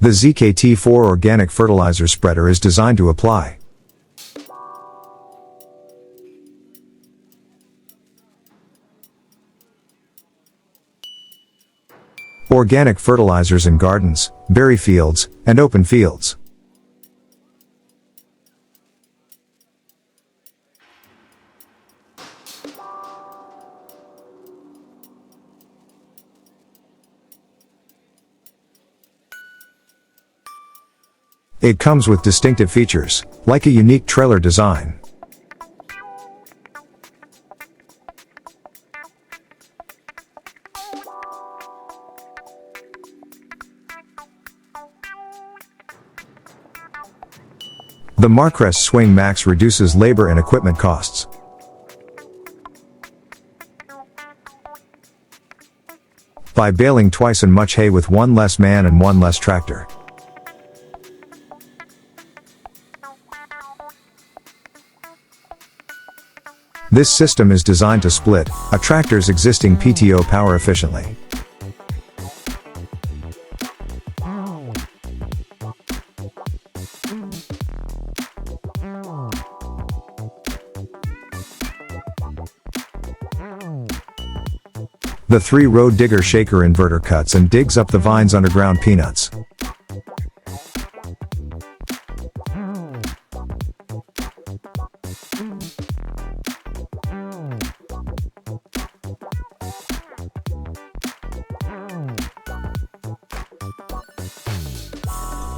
The ZKT4 organic fertilizer spreader is designed to apply organic fertilizers in gardens, berry fields, and open fields. It comes with distinctive features, like a unique trailer design. The MARCREST Swing Max reduces labor and equipment costs. By baling twice as much hay with one less man and one less tractor. This system is designed to split a tractor's existing PTO power efficiently. The 3-row digger shaker inverter cuts and digs up the vines underground peanuts.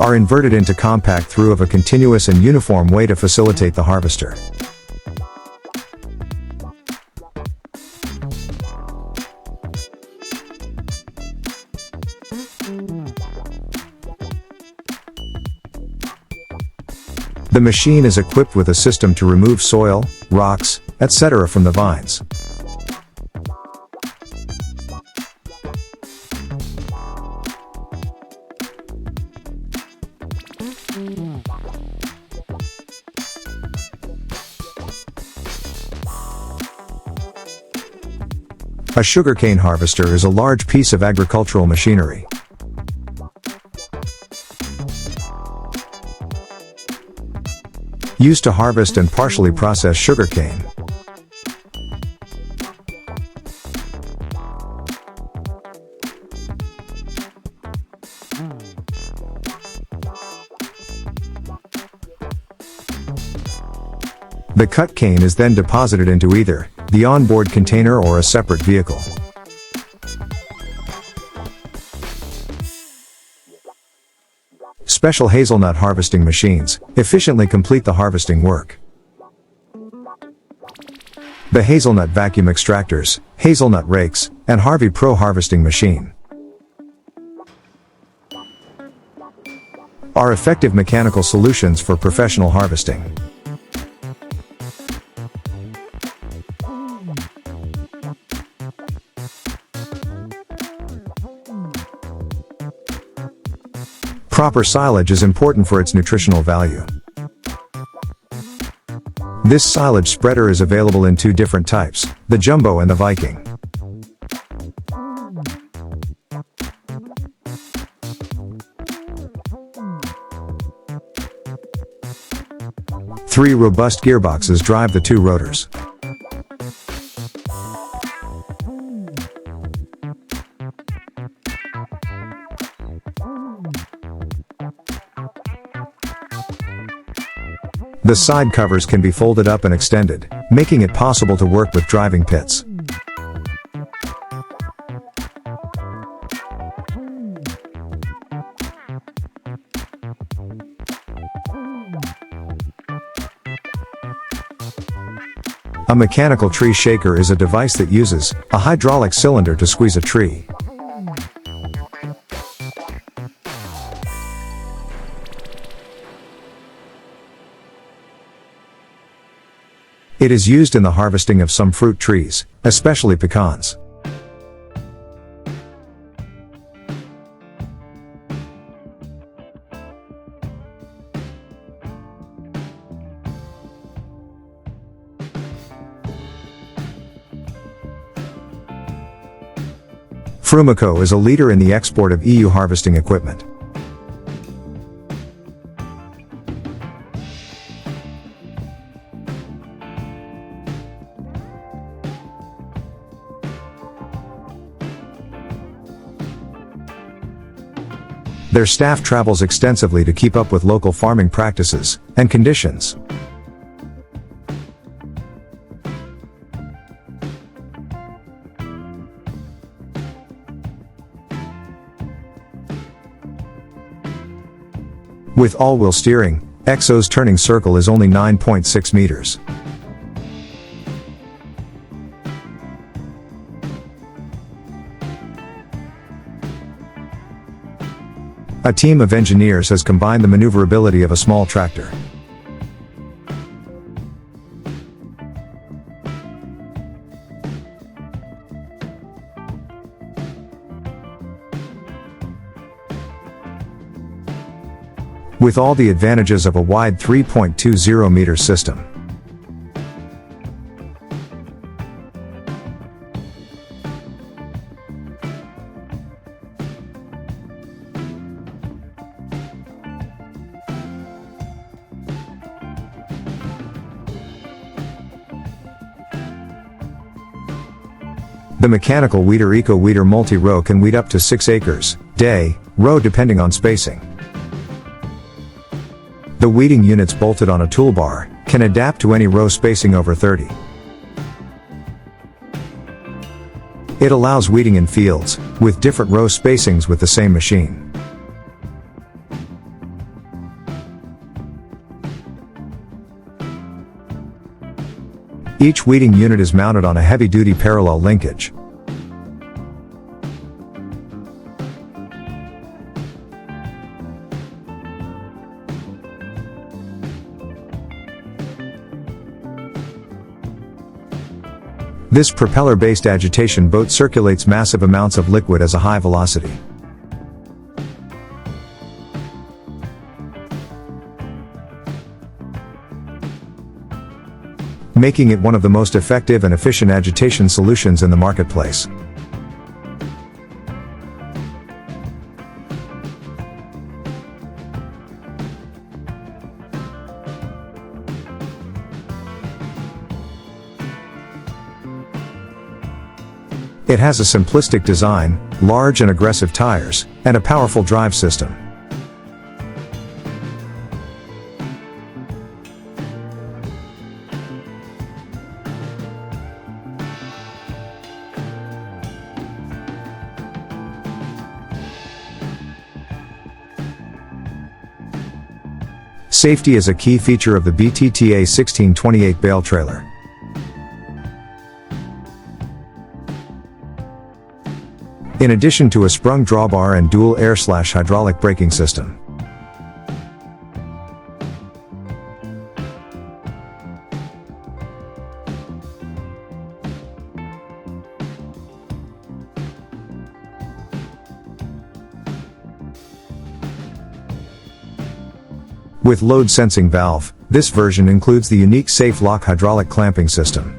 Are inverted into compact through of a continuous and uniform way to facilitate the harvester. The machine is equipped with a system to remove soil, rocks, etc. from the vines. A sugarcane harvester is a large piece of agricultural machinery. Used to harvest and partially process sugarcane. The cut cane is then deposited into either the onboard container or a separate vehicle. Special hazelnut harvesting machines efficiently complete the harvesting work. The hazelnut vacuum extractors, hazelnut rakes, and Harvey Pro harvesting machine are effective mechanical solutions for professional harvesting. Proper silage is important for its nutritional value. This silage spreader is available in 2 different types, the Jumbo and the Viking. Three robust gearboxes drive the 2 rotors. The side covers can be folded up and extended, making it possible to work with driving pits. A mechanical tree shaker is a device that uses a hydraulic cylinder to squeeze a tree. It is used in the harvesting of some fruit trees, especially pecans. FRUMACO is a leader in the export of EU harvesting equipment. Their staff travels extensively to keep up with local farming practices and conditions. With all-wheel steering, EXO's turning circle is only 9.6 meters. A team of engineers has combined the maneuverability of a small tractor. With all the advantages of a wide 3.20 meter system. The mechanical weeder Eco-Weeder multi-row can weed up to 6 acres, day, row depending on spacing. The weeding units bolted on a toolbar can adapt to any row spacing over 30. It allows weeding in fields with different row spacings with the same machine. Each weeding unit is mounted on a heavy-duty parallel linkage. This propeller-based agitation boat circulates massive amounts of liquid as a high velocity. Making it one of the most effective and efficient agitation solutions in the marketplace. It has a simplistic design, large and aggressive tires, and a powerful drive system. Safety is a key feature of the BTTA 1628 bale trailer. In addition to a sprung drawbar and dual air/hydraulic braking system. With load sensing valve, this version includes the unique safe lock hydraulic clamping system.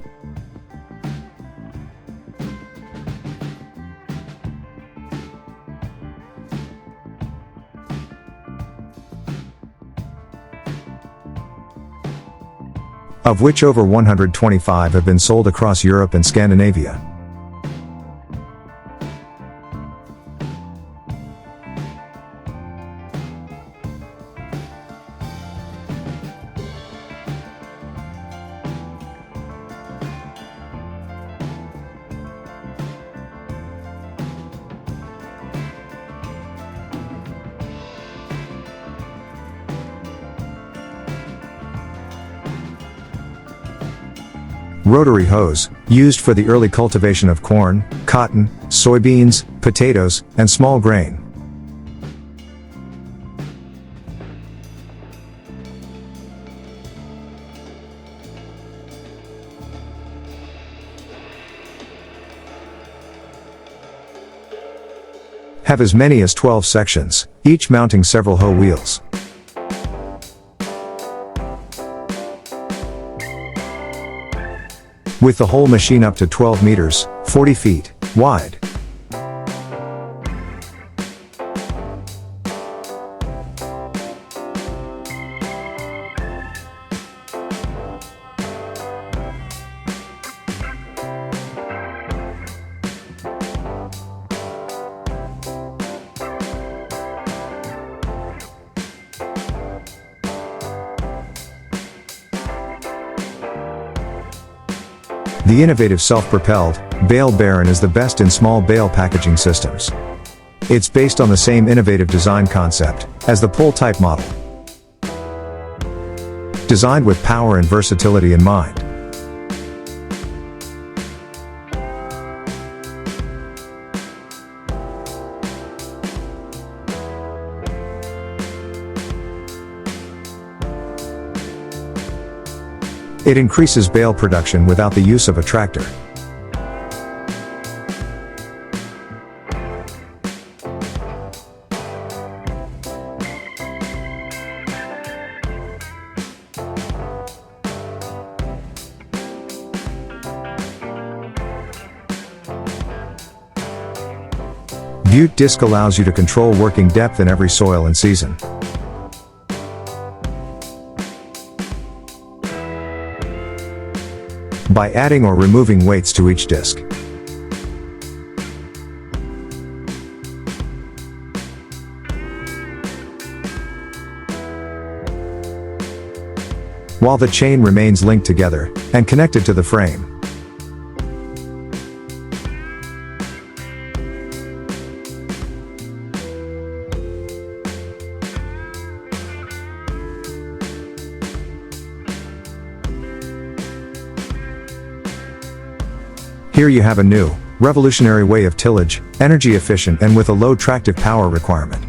Of which over 125 have been sold across Europe and Scandinavia. Rotary hose, used for the early cultivation of corn, cotton, soybeans, potatoes, and small grain. Have as many as 12 sections, each mounting several hoe wheels. With the whole machine up to 12 meters, 40 feet, wide. The innovative self-propelled bale baron is the best in small bale packaging systems. It's based on the same innovative design concept as the pull-type model. Designed with power and versatility in mind. It increases bale production without the use of a tractor. BUTE disc allows you to control working depth in every soil and season. By adding or removing weights to each disc. While the chain remains linked together and connected to the frame. Here you have a new, revolutionary way of tillage, energy efficient and with a low tractive power requirement.